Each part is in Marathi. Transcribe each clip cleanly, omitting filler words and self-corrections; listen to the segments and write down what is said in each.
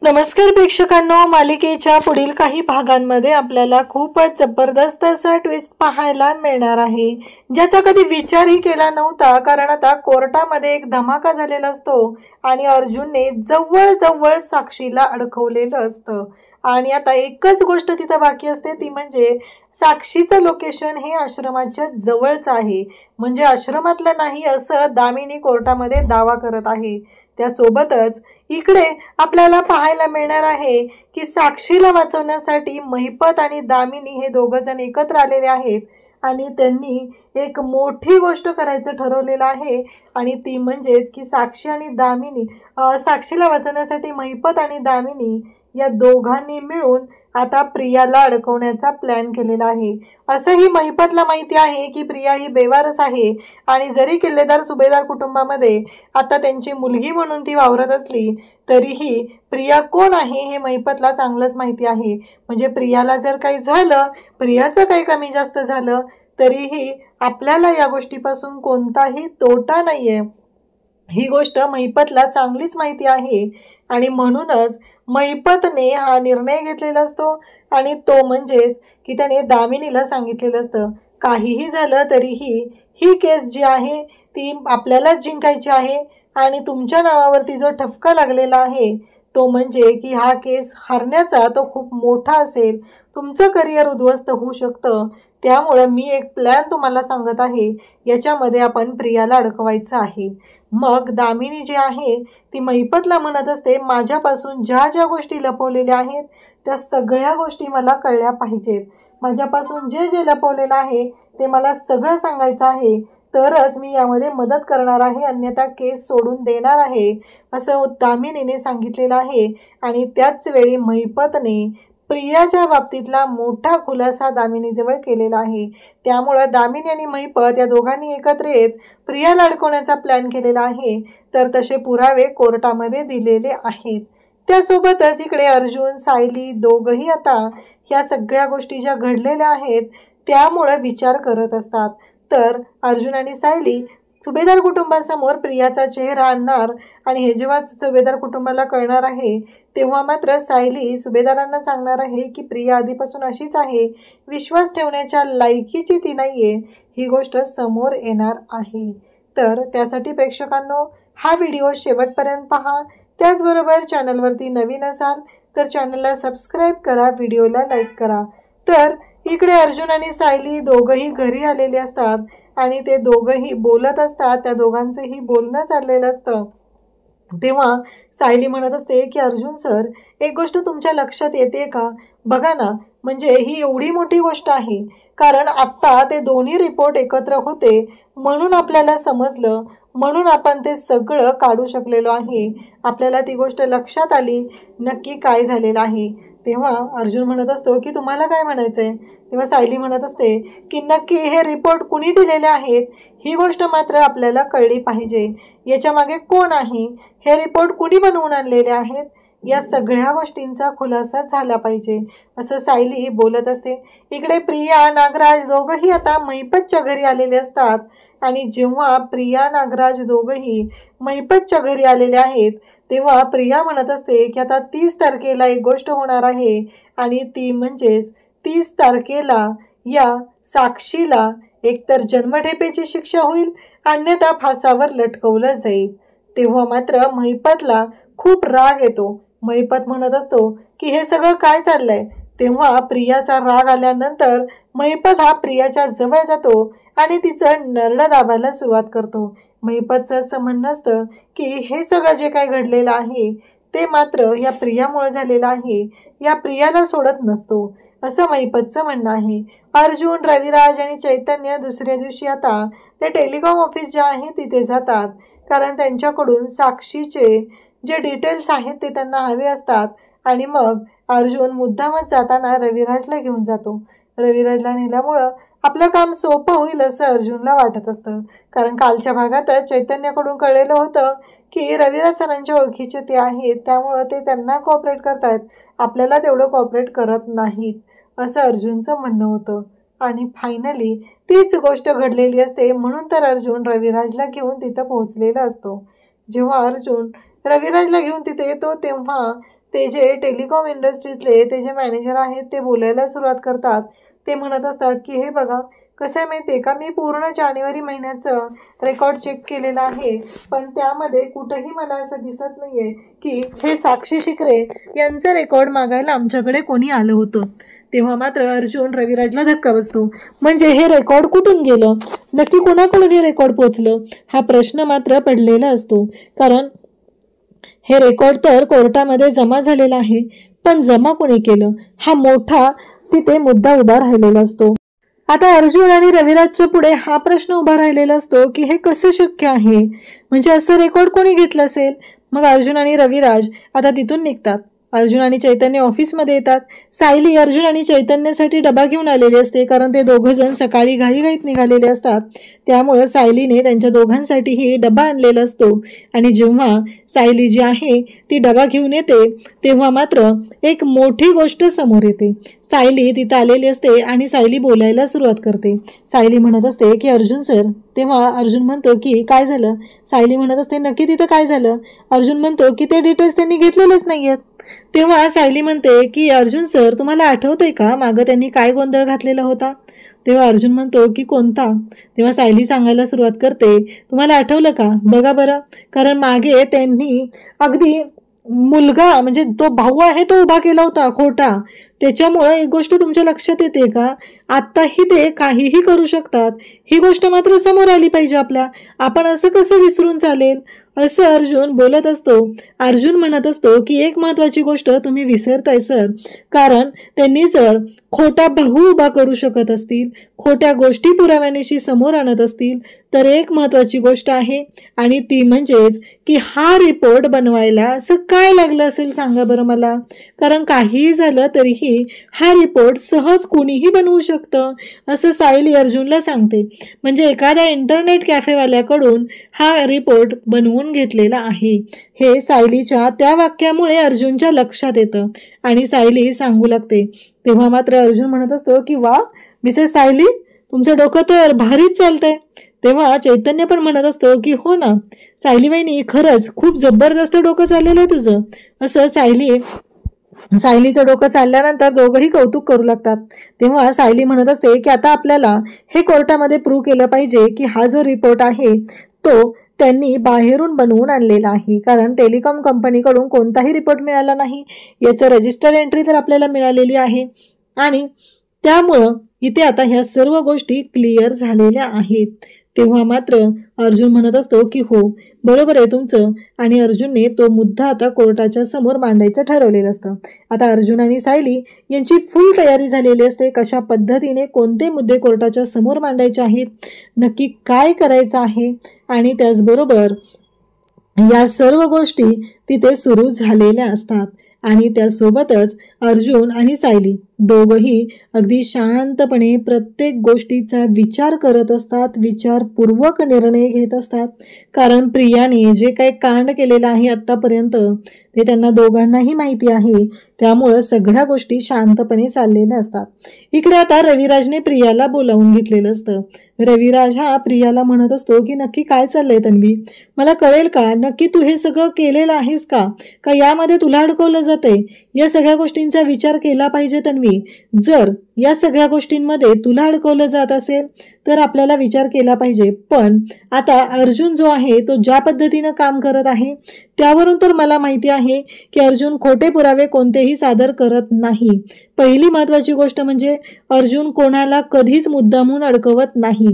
नमस्कार प्रेक्षकांनो, मालिकेच्या पुढील काही भागांमध्ये आपल्याला खूपच जबरदस्त असा ट्विस्ट पाहायला मिळणार आहे, ज्याचा कधी विचारही केला नव्हता. कारण आता कोर्टामध्ये एक धमाका झालेला असतो आणि अर्जुनने जवळ साक्षीला अडकवलेलं असतं. आणि आता एकच गोष्ट तिथं बाकी असते, ती म्हणजे साक्षीचं लोकेशन हे आश्रमाच्या जवळच आहे. म्हणजे आश्रमातलं नाही असं दामिनी कोर्टामध्ये दावा करत आहे. त्यासोबतच इकडे आपल्याला पाहायला मिळणार आहे की साक्षीला वाचवण्यासाठी महिपत आणि दामिनी हे दोघ जण एकत्र आलेले आहेत आणि त्यांनी एक मोठी गोष्ट करायचं ठरवलेलं आहे. आणि ती म्हणजेच की साक्षी आणि दामिनी साक्षीला वाचवण्यासाठी महिपत आणि दामिनी या दोघांनी मिळून आता प्रियाला अडकवण्याचा प्लॅन केलेला आहे. असंही महिपतला माहिती आहे की प्रिया ही बेवारस आहे आणि जरी किल्लेदार सुभेदार कुटुंबामध्ये आता त्यांची मुलगी म्हणून ती वावरत असली तरीही प्रिया कोण आहे हे महिपतला चांगलंच माहिती आहे. म्हणजे प्रियाला जर काही झालं, प्रियाचं काही कमी जास्त झालं तरीही आपल्याला या गोष्टीपासून कोणताही तोटा नाहीये, ही गोष्ट महिपतला चांगलीच माहिती आहे. आणि म्हणूनच महिपतने हा निर्णय घेतलेला असतो आणि तो म्हणजेच की त्याने दामिनीला सांगितलेलं असतं, काहीही झालं तरीही ही केस जी आहे ती आपल्यालाच जिंकायची आहे. आणि तुमच्या नावावरती जो ठपका लागलेला आहे तो म्हणजे की हा केस हरण्याचा तो खूप मोठा असेल, तुमचं करिअर उद्ध्वस्त होऊ शकतं. त्यामुळे मी एक प्लॅन तुम्हाला सांगत आहे, याच्यामध्ये आपण प्रियाला अडकवायचं आहे. मग दामिनी जी आहे ती महिपतला म्हणत असते, माझ्यापासून ज्या ज्या गोष्टी लपवलेल्या आहेत त्या सगळ्या गोष्टी मला कळल्या पाहिजेत. माझ्यापासून जे जे लपवलेलं आहे ते मला सगळं सांगायचं आहे, तरच मी यामध्ये मदत करणार आहे, अन्यथा केस सोडून देणार आहे, असं दामिनीने सांगितलेलं आहे. आणि त्याच वेळी महिपतने प्रियाच्या बाबतीतला मोठा खुलासा दामिनीजवळ केलेला आहे. त्यामुळे दामिनी आणि महिपत या दोघांनी एकत्र येत प्रियाला अडकवण्याचा प्लॅन केलेला आहे. तर तसे पुरावे कोर्टामध्ये दिलेले आहेत. त्यासोबतच इकडे अर्जुन सायली दोघंही आता ह्या सगळ्या गोष्टी ज्या घडलेल्या आहेत त्यामुळे विचार करत असतात. तर अर्जुन आणि सायली सुभेदार कुटुंबासमोर प्रियाचा चेहरा आणणार आणि हे जेव्हा सुभेदार कुटुंबाला कळणार आहे तेव्हा मात्र सायली सुभेदारांना सांगणार आहे की प्रिया आधीपासून अशीच आहे, विश्वास ठेवण्याच्या लायकीची ती नाहीये, ही गोष्ट समोर येणार आहे. तर त्यासाठी प्रेक्षकांनो हा व्हिडिओ शेवटपर्यंत पहा. त्याचबरोबर चॅनलवरती नवीन असाल तर चॅनलला सबस्क्राईब करा, व्हिडिओला लाईक करा. तर इकडे अर्जुन आणि सायली दोघंही घरी आलेले असतात आणि ते दोघंही बोलत असतात. त्या दोघांचंही बोलणं चाललेलं असतं. तेव्हा सायली म्हणत असते की अर्जुन सर, एक गोष्ट तुमच्या लक्षात येते का? बघा ना, म्हणजे ही एवढी मोठी गोष्ट आहे, कारण आत्ता ते दोन्ही रिपोर्ट एकत्र होते म्हणून आपल्याला समजलं, म्हणून आपण ते सगळं काढू शकलेलो आहे. आपल्याला ती गोष्ट लक्षात आली नक्की काय झालेलं आहे. तेव्हा अर्जुन म्हणत असतो की तुम्हाला काय म्हणायचंय? तेव्हा सायली म्हणत असते की नक्की हे रिपोर्ट कुणी दिलेले आहेत ही गोष्ट मात्र आपल्याला कळली पाहिजे. याच्या मागे कोण आहे, हे रिपोर्ट कुणी बनवून आणलेले आहेत, या सगळ्या गोष्टींचा खुलासा झाला पाहिजे, असं सायली बोलत असते. इकडे प्रिया नागराज दोघंही आता महिपतच्या घरी आलेले असतात. आणि जेव्हा प्रिया नागराज दोघंही महिपतच्या घरी आलेले आहेत तेव्हा प्रिया म्हणत असते की आता 30 तारखेला एक गोष्ट होणार आहे आणि ती म्हणजेच 30 तारखेला या साक्षीला एकतर जन्मठेपेची शिक्षा होईल, अन्यथा फासावर लटकवलं जाईल. तेव्हा मात्र महिपतला खूप राग येतो. महिपत म्हणत असतो की हे सगळं काय चाललंय? तेव्हा प्रियाचा राग आल्यानंतर महिपत हा प्रियाच्या जवळ जातो आणि तिचं नरडं दाबायला सुरुवात करतो. महिपतचं असं म्हणणं असतं की हे सगळं जे काही घडलेलं आहे ते मात्र या प्रियामुळे झालेलं आहे, या प्रियाला सोडत नसतो, असं महिपतचं म्हणणं आहे. अर्जुन, रविराज आणि चैतन्य दुसऱ्या दिवशी आता ते टेलिकॉम ऑफिस जे आहे तिथे जातात, कारण त्यांच्याकडून साक्षीचे जे डिटेल्स आहेत ते त्यांना हवे असतात. आणि मग अर्जुन मुद्दामच जाताना रविराजला घेऊन जातो. रविराजला नेल्यामुळं आपलं काम सोपं होईल असं अर्जुनला वाटत असतं, कारण कालच्या भागातच चैतन्याकडून कळलेलं होतं की रविराज सरांच्या ओळखीचे ते आहेत, त्यामुळं ते त्यांना कॉपरेट करतायत, आपल्याला तेवढं कॉपरेट करत नाहीत, असं अर्जुनचं म्हणणं होतं. आणि फायनली तीच गोष्ट घडलेली असते, म्हणून तर अर्जुन रविराजला घेऊन तिथं पोहोचलेला असतो. जेव्हा अर्जुन रविराजला घेऊन तिथे येतो तेव्हा ते जे टेलिकॉम इंडस्ट्रीतले ते जे मॅनेजर आहेत ते बोलायला सुरुवात करतात. ते म्हणत असतात की हे बघा कसं आहे माहिती आहे का, मी पूर्ण जानेवारी महिन्याचं रेकॉर्ड चेक केलेलं आहे, पण त्यामध्ये कुठंही मला असं दिसत नाही आहे की हे साक्षी शिकरे यांचं रेकॉर्ड मागायला आमच्याकडे कोणी आलं होतं. तेव्हा मात्र अर्जुन रविराजला धक्का बसतो. म्हणजे हे रेकॉर्ड कुठून गेलं, नक्की कोणाकडून हे रेकॉर्ड पोचलं, हा प्रश्न मात्र पडलेला असतो. कारण हे रेकॉर्ड तर कोर्टामध्ये जमा झालेला आहे, पण जमा कोणी केलं हा मोठा तिथे मुद्दा उभा राहिलेला असतो. आता अर्जुन आणि रविराजच्या पुढे हा प्रश्न उभा राहिलेला असतो की हे कसं शक्य आहे, म्हणजे असं रेकॉर्ड कोणी घेतलं असेल. मग अर्जुन आणि रविराज आता तिथून निघतात. अर्जुन आणि चैतन्य ऑफिसमध्ये येतात. सायली अर्जुन आणि चैतन्यासाठी डबा घेऊन आलेली असते, कारण ते दोघं जण सकाळी घाईघाईत निघालेले असतात. त्यामुळे सायलीने त्यांच्या दोघांसाठीही डबा आणलेला असतो. आणि जेव्हा सायली जी आहे ती डबा घेऊन येते तेव्हा मात्र एक मोठी गोष्ट समोर येते. सायली तिथं आलेली असते आणि सायली बोलायला सुरुवात करते. सायली म्हणत असते की अर्जुन सर. तेव्हा अर्जुन म्हणतो की काय झालं. सायली म्हणत असते नक्की तिथं काय झालं. अर्जुन म्हणतो की ते डिटेल्स त्यांनी घेतलेलेच नाही आहेत. तेव्हा सायली म्हणते की अर्जुन सर तुम्हाला आठवतंय का मागं त्यांनी काय गोंधळ घातलेला होता. तेव्हा अर्जुन म्हणतो की कोणता. तेव्हा सायली सांगायला सुरुवात करते तुम्हाला आठवलं का, बघा बरं, कारण मागे त्यांनी अगदी मुलगा म्हणजे तो भाऊ आहे तो उभा केला होता खोटा. त्याच्यामुळे एक गोष्ट तुमच्या लक्षात येते का, आत्ताही ते काहीही करू शकतात. ही गोष्ट मात्र समोर आली पाहिजे आपल्या. आपण असं कसं विसरून चालेल, असं अर्जुन बोलत असतो. अर्जुन म्हणत असतो की एक महत्वाची गोष्ट तुम्ही विसरताय सर, कारण त्यांनी जर खोटा भाऊ उभा करू शकत असतील, खोट्या गोष्टी पुराव्यानिशी समोर आणत असतील, तर एक महत्वाची गोष्ट आहे आणि ती म्हणजेच की हा रिपोर्ट बनवायला असं काय लागलं असेल सांगा बरं मला. कारण काहीही झालं तरीही हा रिपोर्ट सहज कोणीही बनवू शकतं, असं सायली अर्जुनला सांगते. म्हणजे एखाद्या इंटरनेट कॅफेवाल्याकडून हा रिपोर्ट बनवून घेतलेला आहे. हे सायलीच्या त्या वाक्यामुळे अर्जुनच्या लक्षात येतं आणि सायली सांगू लागते. तेव्हा मात्र अर्जुन म्हणत असतो की वा मिसेस सायली तुमचं डोकं तर भारीच चालतंय. तेव्हा चैतन्य पण म्हणत असतो की हो ना सायली वहिनी, खरंच खूप जबरदस्त डोकं चाललेलं आहे तुझं. असं सायलीचं डोकं चालल्यानंतर दोघंही कौतुक करू लागतात. तेव्हा सायली म्हणत असते की आता आपल्याला हे कोर्टामध्ये प्रूव्ह केलं पाहिजे की हा जो रिपोर्ट आहे तो त्यांनी बाहेरून बनवून आणलेला आहे, कारण टेलिकॉम कंपनीकडून कोणताही रिपोर्ट मिळाला नाही. याचं रजिस्टर एंट्री तर आपल्याला मिळालेली आहे आणि त्यामुळं इथे आता ह्या सर्व गोष्टी क्लिअर झालेल्या आहेत. तेव्हा मात्र अर्जुन म्हणत असतो की हो बरोबर आहे तुमचं, आणि अर्जुनने तो मुद्दा आता कोर्टाच्या समोर मांडायचं ठरवलेलं असतं. आता अर्जुन आणि सायली यांची फुल तयारी झालेली असते. कशा पद्धतीने कोणते मुद्दे कोर्टाच्या समोर मांडायचे आहेत, नक्की काय करायचं आहे, आणि त्याचबरोबर या सर्व गोष्टी तिथे सुरू झालेल्या असतात. आणि त्यासोबतच अर्जुन आणि सायली दोघंही अगदी शांतपणे प्रत्येक गोष्टीचा विचार करत असतात, विचारपूर्वक निर्णय घेत असतात. कारण प्रियाने जे काही कांड केलेलं आहे आत्तापर्यंत ते त्यांना दोघांनाही माहिती आहे. त्यामुळं सगळ्या गोष्टी शांतपणे चाललेल्या असतात. इकडे आता रविराजने प्रियाला बोलावून घेतलेलं असतं. रविराज हा प्रियाला म्हणत असतो की नक्की काय चाललंय तन्वी, मला कळेल का, नक्की तू हे सगळं केलेलं आहेस का यामध्ये तुला अडकवलं जातंय. या सगळ्या गोष्टींचा विचार केला पाहिजे तन्वी. जर या सगळ्या गोष्टींमध्ये तुला अडकवलं जात असेल तर आपल्याला विचार केला पाहिजे. पण आता अर्जुन जो आहे तो ज्या पद्धतीनं काम करत आहे त्यावरून तर मला माहिती आहे की अर्जुन खोटे पुरावे कोणतेही सादर करत नाही. पहिली महत्वाची गोष्ट म्हणजे अर्जुन कोणाला कधीच मुद्दामून अडकवत नाही.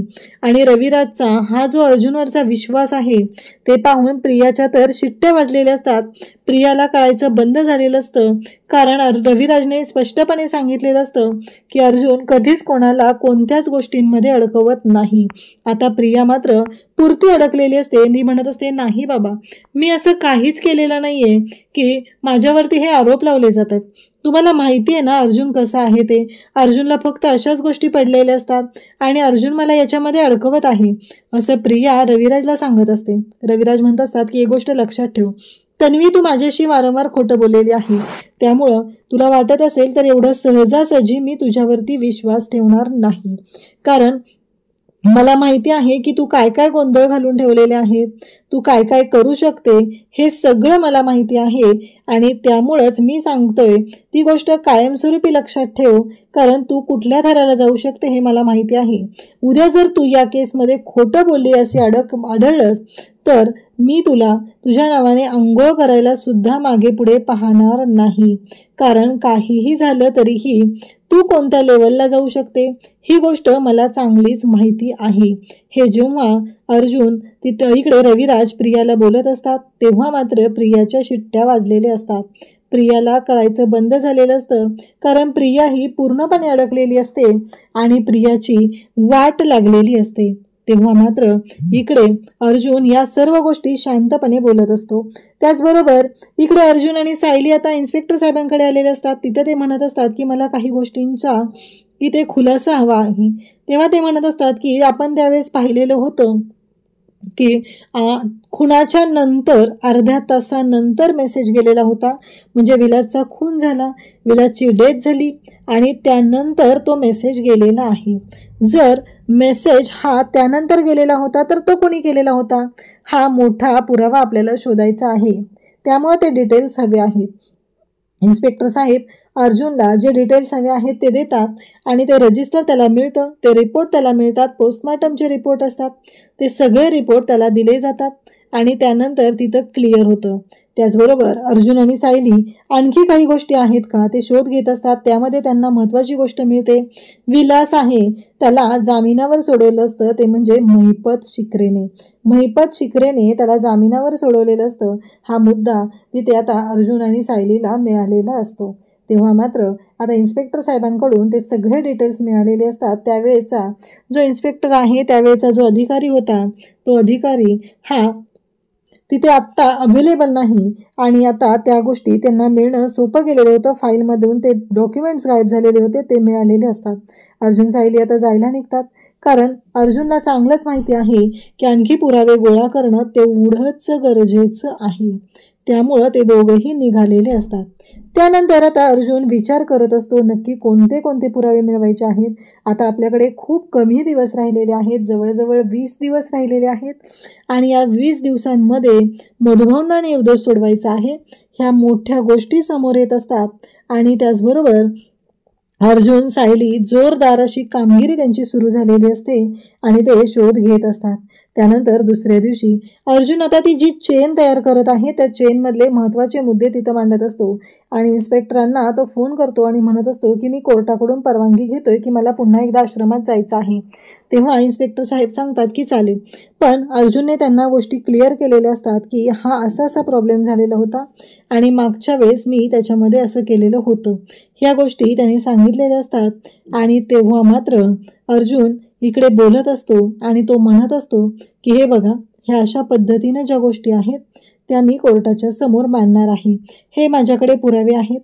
आणि रविराजचा हा जो अर्जुनवरचा विश्वास आहे ते पाहून प्रियाच्या तर शिट्ट्या वाजलेल्या असतात. प्रियाला कळायचं बंद झालेलं असतं, कारण रविराजने स्पष्टपणे सांगितलेलं असतं की अर्जुन कधीच कोणाला कोणत्याच गोष्टींमध्ये अडकवत नाही. आता प्रिया मात्र पुरती अडकलेली असते. ती म्हणत असते नाही बाबा, मी असं काहीच केलेलं नाहीये की माझ्यावरती हे आरोप लावले जातात. तुम्हाला माहिती आहे ना अर्जुन कसा आहे ते. अर्जुनला फक्त अशाच गोष्टी पडलेल्या असतात आणि अर्जुन मला याच्यामध्ये अडकवत आहे, असं प्रिया रविराजला सांगत असते. रविराज म्हणत असतात की एक गोष्ट लक्षात ठेव तन्वी, तू माझ्याशी वारंवार खोटं बोललेली आहे. त्यामुळं तुला वाटत असेल तर एवढं सहजासहजी मी तुझ्यावरती विश्वास ठेवणार नाही. कारण मला माहिती आहे की तू काय काय गोंधळ घालून ठेवलेले आहेत, तू काय काय करू शकते, हे सगळं मला माहिती आहे. आणि त्यामुळंच मी सांगतोय ती गोष्ट कायमस्वरूपी लक्षात ठेव, कारण तू कुठल्या थराला जाऊ शकते हे मला माहिती आहे. उद्या जर तू या केसमध्ये खोटं बोलली असे आढळलंस तर मी तुला तुझ्या नावाने अंघोळ करायला सुद्धा मागे पुढे पाहणार नाही. कारण काहीही झालं तरीही तू कोणत्या लेवलला जाऊ शकते ही गोष्ट मला चांगलीच माहिती आहे. हे जेव्हा अर्जुन तिथं इकडे रविराज प्रियाला बोलत असतात तेव्हा मात्र प्रियाच्या शिट्ट्या वाजलेल्या असतात. प्रियाला कळायचं बंद झालेलं असतं, कारण प्रिया ही पूर्णपणे अडकलेली असते आणि प्रियाची वाट लागलेली असते. तेव्हा मात्र इकडे अर्जुन या सर्व गोष्टी शांतपणे बोलत असतो. त्याचबरोबर इकडे अर्जुन आणि सायली आता इन्स्पेक्टर साहेबांकडे आलेले असतात. तिथं ते म्हणत असतात की मला काही गोष्टींचा इथे खुलासा हवा आहे. तेव्हा ते म्हणत असतात की आपण त्यावेळेस पाहिलेलं होतं की खुनाच्या नंतर अर्ध्या तासानंतर मेसेज गेलेला होता, म्हणजे विलासचा खून झाला, विलासची डेथ झाली आणि त्यानंतर तो मेसेज गेलेला आहे. जर मेसेज हा त्यानंतर गेलेला होता तर तो कोणी केलेला होता, हा मोठा पुरावा आपल्याला शोधायचा आहे. त्यामुळे ते डिटेल्स हवे आहेत. इन्स्पेक्टर साहेब अर्जुनला जे डिटेल्स हवे आहेत ते देतात आणि ते रजिस्टर त्याला मिळतं, ते रिपोर्ट त्याला मिळतात, पोस्टमॉर्टमचे रिपोर्ट असतात, ते सगळे रिपोर्ट त्याला दिले जातात आणि त्यानंतर तिथं क्लिअर होतं. त्याचबरोबर अर्जुन आणि सायली आणखी काही गोष्टी आहेत का ते शोध घेत असतात. त्यामध्ये त्यांना महत्त्वाची गोष्ट मिळते. विलास आहे त्याला जामिनावर सोडवलं असतं, ते म्हणजे महिपत शिकरेने. महिपत शिकरेने त्याला जामिनावर सोडवलेलं असतं. हा मुद्दा तिथे आता अर्जुन आणि सायलीला मिळालेला असतो. तेव्हा मात्र आता इन्स्पेक्टर साहेबांकडून ते सगळे डिटेल्स मिळालेले असतात. त्यावेळेचा जो इन्स्पेक्टर आहे, त्यावेळेचा जो अधिकारी होता, तो अधिकारी हा तिथे आत्ता अवेलेबल नाही आणि आता त्या गोष्टी त्यांना मिळणं सोपं गेलेलं होतं. फाईलमधून ते डॉक्युमेंट्स गायब झालेले होते, ते मिळालेले असतात. अर्जुन सायली आता जायला निघतात, कारण अर्जुनला चांगलंच माहिती आहे की आणखी पुरावे गोळा करणं तेवढंच गरजेचं आहे. त्यामुळं ते दोघंही निघालेले असतात. त्यानंतर आता अर्जुन विचार करत असतो नक्की कोणते कोणते पुरावे मिळवायचे आहेत. आता आपल्याकडे खूप कमी दिवस राहिलेले आहेत, जवळजवळ 20 दिवस राहिलेले आहेत आणि या 20 दिवसांमध्ये मधुभाऊंना निर्दोष सोडवायचा आहे. ह्या मोठ्या गोष्टी समोर येत असतात आणि त्याचबरोबर अर्जुन सायली जोरदार अशी कामगिरी त्यांची सुरू झालेली असते आणि ते शोध घेत असतात. त्यानंतर दुसऱ्या दिवशी अर्जुन आता ती जी चेन तयार करत आहे त्या चेनमधले महत्त्वाचे मुद्दे तिथं मांडत असतो आणि इन्स्पेक्टरांना तो फोन करतो आणि म्हणत असतो की मी कोर्टाकडून परवानगी घेतोय की मला पुन्हा एकदा आश्रमात जायचं आहे. तेव्हा इन्स्पेक्टर साहेब सांगतात की चालेल, पण अर्जुनने त्यांना गोष्टी क्लिअर केलेल्या असतात की हा असा प्रॉब्लेम झालेला होता आणि मागच्या वेळेस मी त्याच्यामध्ये असं केलेलं होतं. ह्या गोष्टी त्यांनी सांगितलेल्या असतात आणि तेव्हा मात्र अर्जुन इकडे बोलत असतो आणि तो म्हणत असतो की हे बघा, ह्या अशा पद्धतीने ज्या गोष्टी आहेत त्या मी कोर्टाच्या समोर मांडणार आहे, हे माझ्याकडे पुरावे आहेत,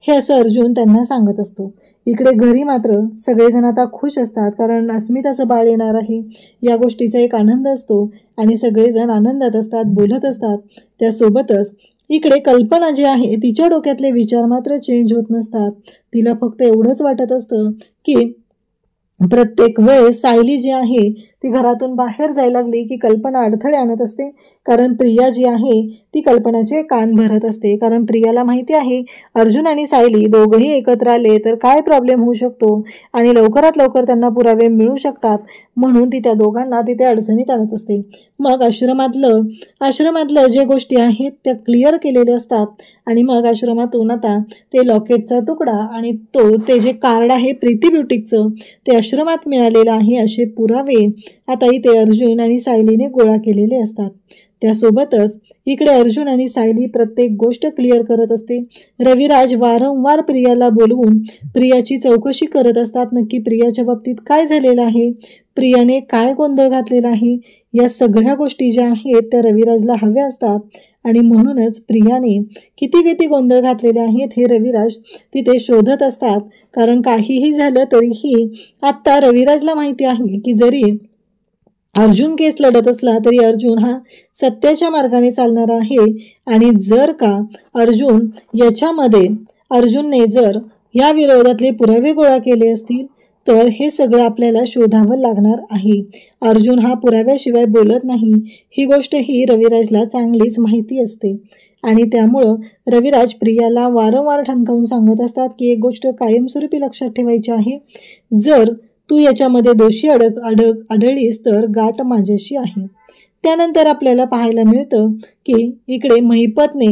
हे असं अर्जुन त्यांना सांगत असतो. इकडे घरी मात्र सगळेजण आता खुश असतात, कारण अस्मिताचं बाळ येणार आहे या गोष्टीचा एक आनंद असतो आणि सगळेजण आनंदात असतात, बोलत असतात. त्यासोबतच इकडे कल्पना जी आहे तिच्या डोक्यातले विचार मात्र चेंज होत नसतात. तिला फक्त एवढंच वाटत असतं की प्रत्येक वेळेस सायली जी आहे ती घरातून बाहेर जायला लागली की कल्पना अडथळे आणत असते, कारण प्रिया जी आहे ती कल्पनाचे कान भरत असते. कारण प्रियाला माहिती आहे अर्जुन आणि सायली दोघंही एकत्र आले तर काय प्रॉब्लेम होऊ शकतो आणि लवकरात लवकर त्यांना पुरावे मिळू शकतात, म्हणून ती त्या दोघांना तिथे अडचणीत आणत असते. मग आश्रमातलं जे गोष्टी आहेत त्या क्लिअर केलेल्या असतात आणि मग आश्रमातून आता ते लॉकेटचा तुकडा आणि ते जे कार्ड आहे प्रीती ब्युटिकचं ते आश्रमात मिळालेलं आहे असे पुरावे आता इथे अर्जुन आणि सायलीने गोळा केलेले असतात. त्यासोबतच इकडे अर्जुन आणि सायली प्रत्येक गोष्ट क्लिअर करत असते. रविराज वारंवार प्रियाला बोलवून प्रियाची चौकशी करत असतात. नक्की प्रियाच्या बाबतीत काय झालेलं आहे, प्रियाने काय गोंधळ घातलेला आहे, या सगळ्या गोष्टी ज्या आहेत त्या रविराजला हव्या असतात आणि म्हणूनच प्रियाने किती गोंधळ घातलेले आहेत हे रविराज तिथे शोधत असतात. कारण काहीही झालं तरीही आत्ता रविराजला माहिती आहे की जरी अर्जुन केस लढत असला तरी अर्जुन हा सत्याच्या मार्गाने चालणारा आहे आणि जर का अर्जुनने जर या विरोधातले पुरावे गोळा केले असतील तर हे सगळं आपल्याला शोधावं लागणार आहे. अर्जुन हा पुराव्याशिवाय बोलत नाही, ही गोष्ट ही रविराजला चांगलीच माहिती असते. आणि त्यामुळं रविराज प्रियाला वारंवार ठणकावून सांगत असतात की एक गोष्ट कायमस्वरूपी लक्षात ठेवायची आहे, जर तू याच्यामध्ये दोषी आढळलीस तर गाठ माझ्याशी आहे. त्यानंतर आपल्याला पाहायला मिळतं की इकडे महिपतने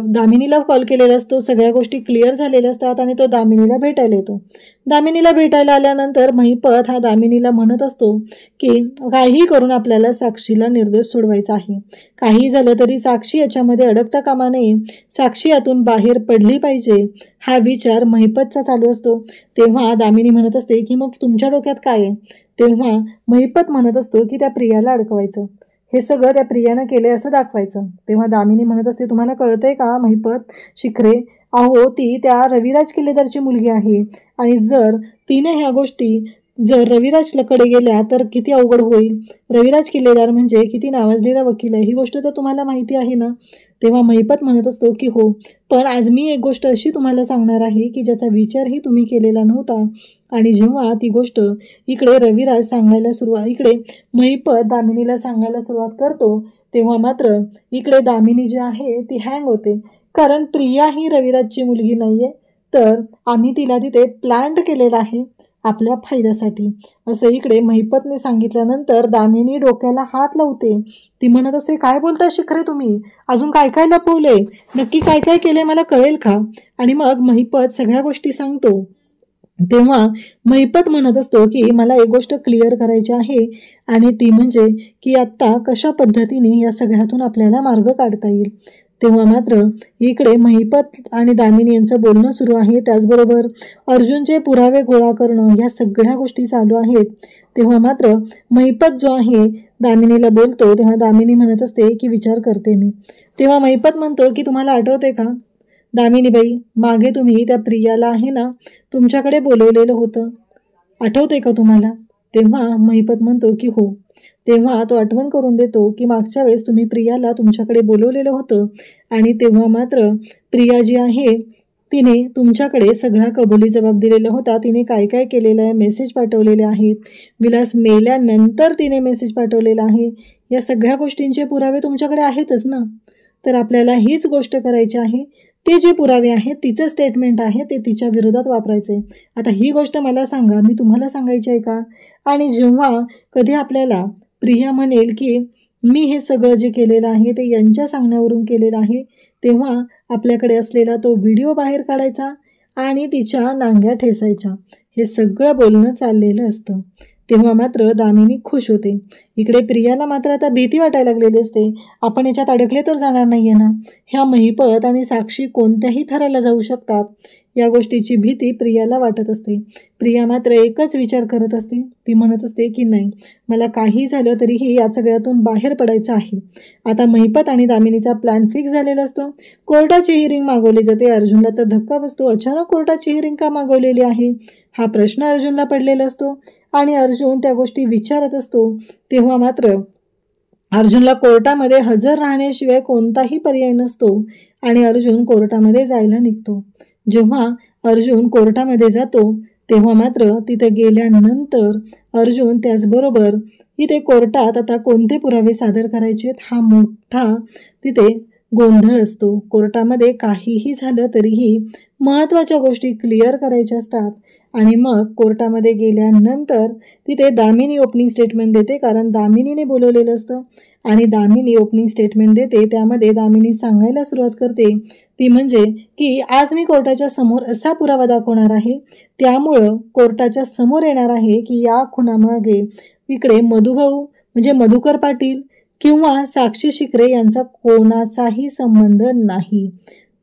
दामिनीला कॉल केलेला असतो, सगळ्या गोष्टी क्लिअर झालेल्या असतात आणि तो दामिनीला भेटायला येतो. दामिनीला भेटायला आल्यानंतर महिपत हा दामिनीला म्हणत असतो की काहीही करून आपल्याला साक्षीला निर्दोष सोडवायचा आहे. काही झालं तरी साक्षी याच्यामध्ये अडकता कामा नये, साक्षी यातून बाहेर पडली पाहिजे, हा विचार महिपतचा चालू असतो. तेव्हा दामिनी म्हणत असते की मग तुमच्या डोक्यात काय आहे? तेव्हा महिपत म्हणत असतो की त्या प्रियाला अडकवायचं, हे सगळं त्या प्रियानं केले असं दाखवायचं. तेव्हा दामिनी म्हणत असते, तुम्हाला कळतंय का महिपत शिखरे, अहो ती त्या रविराज किल्लेदारची मुलगी आहे आणि जर तिने ह्या गोष्टी जर रविराजकडे गेल्या तर किती अवघड होईल. रविराज किल्लेदार म्हणजे किती नावाजलेला वकील आहे, ही गोष्ट तर तुम्हाला माहिती आहे ना. तेव्हा महिपत म्हणत असतो की हो, पण आज मी एक गोष्ट अशी तुम्हाला सांगणार आहे की ज्याचा विचारही तुम्ही केलेला नव्हता. आणि जेव्हा ती गोष्ट इकडे रविराज इकडे महिपत दामिनीला सांगायला सुरुवात करतो, तेव्हा मात्र इकडे दामिनी जी आहे ती हँग होते. कारण प्रिया ही रविराजची मुलगी नाहीये, तर आम्ही तिला तिथे प्लॅन्ड केलेला आहे आपल्या फायद्यासाठी, असं इकडे महिपतने सांगितल्यानंतर दामिनी डोक्याला हात लावते. ती म्हणत असते, काय बोलता शिखरे तुम्ही, अजून काय काय लपवले, नक्की काय काय केले मला कळेल का? आणि मग महिपत सगळ्या गोष्टी सांगतो. तेव्हा महिपत म्हणत असतो की मला एक गोष्ट क्लिअर करायची आहे, आणि ती म्हणजे की आत्ता कशा पद्धतीने या सगळ्यातून आपल्याला मार्ग काढता येईल. तेव्हा मात्र इकडे महिपत आणि दामिनी यांचं बोलणं सुरू आहे, त्याचबरोबर अर्जुनचे पुरावे गोळा करणं, या सगळ्या गोष्टी चालू आहेत. तेव्हा मात्र महिपत जो आहे दामिनीला बोलतो, तेव्हा दामिनी म्हणत असते की विचार करते मी. तेव्हा महिपत म्हणतो की तुम्हाला आठवते का दामिनीबाई, मागे तुम्ही त्या प्रियाला आहे ना तुमच्याकडे बोलवलेलं होतं, आठवते का तुम्हाला? तेव्हा महिपत म्हणतो की हो. तेव्हा तो आठवण करून देतो की मागच्या वेळेस तुम्ही प्रियाला तुमच्याकडे बोलवलेलं होतं आणि तेव्हा मात्र प्रिया जी आहे तिने तुमच्याकडे सगळा कबुली जबाब दिलेला होता. तिने काय काय केलेलं आहे, मेसेज पाठवलेले आहेत, विलास मेल्यानंतर तिने मेसेज पाठवलेला आहे, या सगळ्या गोष्टींचे पुरावे तुमच्याकडे आहेतच ना. तर आपल्याला हीच गोष्ट करायची आहे, ते जे पुरावे आहेत, तिचं स्टेटमेंट आहे ते तिच्या विरोधात वापरायचे. आता ही गोष्ट मला सांगा, मी तुम्हाला सांगायची आहे का? आणि जेव्हा कधी आपल्याला प्रिया म्हणेल की मी हे सगळं जे केलेलं आहे ते यांच्या सांगण्यावरून केलेलं आहे, तेव्हा आपल्याकडे असलेला तो व्हिडिओ बाहेर काढायचा आणि तिच्या नांग्या ठेसायच्या, हे सगळं बोलणं चाललेलं असतं. तेव्हा मात्र दामिनी खुश होते. इकडे प्रियाला मात्र आता भीती वाटायला लागलेली असते, आपण याच्यात अडकले तर जाणार नाहीये ना, ह्या महिपत आणि साक्षी कोणत्याही थराला जाऊ शकतात, या गोष्टीची भीती प्रियाला वाटत असते. प्रिया मात्र एकच विचार करत असते, ती म्हणत असते की नाही, मला काही झालं तरीही या सगळ्यातून बाहेर पडायचं आहे. आता महिपत आणि दामिनीचा प्लॅन फिक्स झालेला असतो. कोर्टाची हिअरिंग मागवली जाते. अर्जुनला तर धक्का बसतो, अचानक कोर्टाची हिअरिंग का मागवलेली आहे, हा प्रश्न अर्जुनला पडलेला असतो आणि अर्जुन त्या गोष्टी विचारत असतो. तेव्हा मात्र अर्जुनला कोर्टामध्ये हजर राहण्याशिवाय कोणताही पर्याय नसतो आणि अर्जुन कोर्टामध्ये जायला निघतो. जेव्हा अर्जुन कोर्टामध्ये जातो तेव्हा मात्र तिथे गेल्यानंतर अर्जुन त्याचबरोबर इथे कोर्टात आता कोणते पुरावे सादर करायचे हा मोठा तिथे गोंधळ असतो. कोर्टामध्ये काहीही झालं तरीही महत्त्वाच्या गोष्टी क्लिअर करायच्या असतात. आणि मग कोर्टामध्ये गेल्यानंतर तिथे दामिनी ओपनिंग स्टेटमेंट देते, कारण दामिनीने बोलवलेलं असतं आणि दामिनी ओपनिंग स्टेटमेंट देते. त्यामध्ये दामिनी सांगायला सुरुवात करते ती म्हणजे की आज मी कोर्टाच्या समोर असा पुरावा दाखवणार आहे, त्यामुळं कोर्टाच्या समोर येणार आहे की या खुनामागे इकडे मधुभाऊ म्हणजे मधुकर पाटील किंवा साक्षी शिखरे यांचा कोणाचाही संबंध नाही.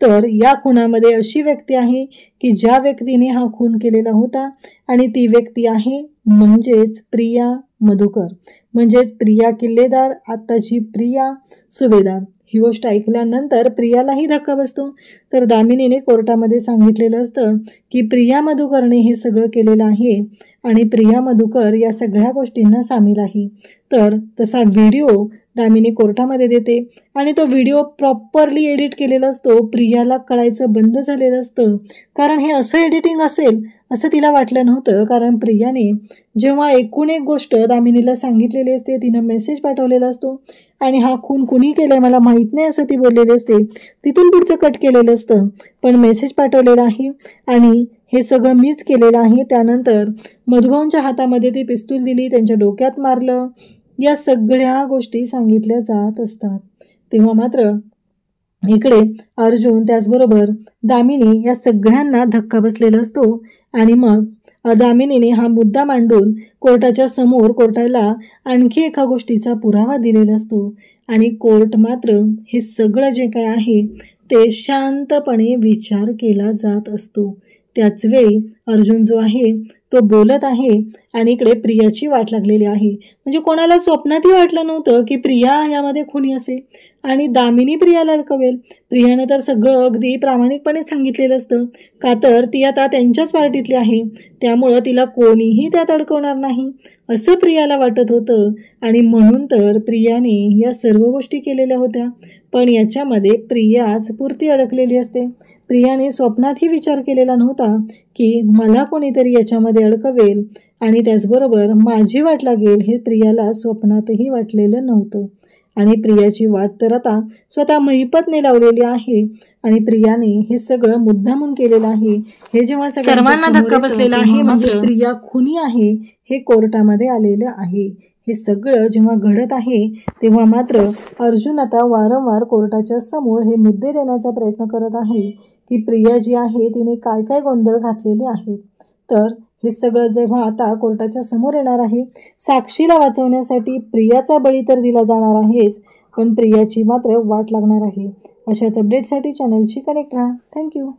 तर या खुनामध्ये अशी व्यक्ती आहे की ज्या व्यक्तीने हा खून केलेला होता आणि ती व्यक्ती आहे म्हणजेच प्रिया मधुकर, म्हणजेच प्रिया किल्लेदार, आत्ताची प्रिया सुभेदार. ही गोष्ट ऐकल्यानंतर प्रियालाही धक्का बसतो. तर दामिनीने कोर्टामध्ये सांगितलेलं असतं की प्रिया मधुकरने हे सगळं केलेलं आहे आणि प्रिया मधुकर या सगळ्या गोष्टींना सामील आहे. तर तसा व्हिडिओ दामिनी कोर्टामध्ये देते आणि तो व्हिडिओ प्रॉपरली एडिट केलेला असतो. प्रियाला कळायचं बंद झालेलं असतं, कारण हे असं एडिटिंग असेल असं तिला वाटलं नव्हतं, कारण प्रियाने जेव्हा एकूण एक गोष्ट दामिनीला सांगितलेली असते, तिनं मेसेज पाठवलेला असतो आणि हा खून कुणी केलाय मला माहीत नाही असं ती बोललेली असते, तिथून पुढचं कट केलेलं असतं, पण मेसेज पाठवलेला आहे आणि हे सगळं मीच केलेलं आहे. त्यानंतर मधुभाऊंच्या हातामध्ये ती पिस्तूल दिली, त्यांच्या डोक्यात मारलं, या सगळ्या गोष्टी सांगितल्या जात असतात. तेव्हा मात्र इकडे अर्जुन त्याचबरोबर दामिनी या सगळ्यांना धक्का बसलेला असतो आणि मग दामिनीने हा मुद्दा मांडून कोर्टाच्या समोर कोर्टाला आणखी एका गोष्टीचा पुरावा दिलेला असतो आणि कोर्ट मात्र हे सगळं जे काय आहे ते शांतपणे विचार केला जात असतो. त्याच वेळी अर्जुन जो आहे तो बोलत आहे आणि इकडे प्रियाची वाट लागलेली आहे. म्हणजे कोणाला स्वप्नातही वाटलं नव्हतं की प्रिया यामध्ये खुनी असेल आणि दामिनी प्रियाला अडकवेल. प्रियाने तर सगळं अगदी प्रामाणिकपणे सांगितलेलं असतं, का तर ती आता त्यांच्याच पार्टीतली आहे, त्यामुळं तिला कोणीही त्यात अडकवणार नाही असं प्रियाला वाटत होतं आणि म्हणून तर प्रियाने या सर्व गोष्टी केलेल्या होत्या. पण याच्यामध्ये प्रियाच पुरती अडकलेली असते. प्रियाने स्वप्नातही विचार केलेला नव्हता की मला कोणीतरी याच्यामध्ये अडकवेल आणि त्याचबरोबर माझी वाट लागेल, हे प्रियाला स्वप्नातही वाटलेलं नव्हतं. आणि प्रियाची वाट तर आता स्वतः महिपतने लावलेली आहे आणि प्रियाने हे सगळं मुद्दामून केलेलं आहे. हे जेव्हा सर्वांना धक्का बसलेला आहे म्हणजे प्रिया खुनी आहे हे कोर्टामध्ये आलेलं आहे. हे सगळं जेव्हा घडत आहे तेव्हा मात्र अर्जुन आता वारंवार कोर्टाच्या समोर हे मुद्दे देण्याचा प्रयत्न करत आहे की प्रिया जी आहे तिने काय काय गोंधळ घातलेले आहेत. तर हे सगळं जेव्हा आता कोर्टाच्या समोर येणार आहे, साक्षीला वाचवण्यासाठी प्रियाचा बळी तर दिला जाणार आहेच, पण प्रियाची मात्र वाट लागणार आहे. अशाच अपडेटसाठी चॅनलशी कनेक्ट राहा. थँक्यू.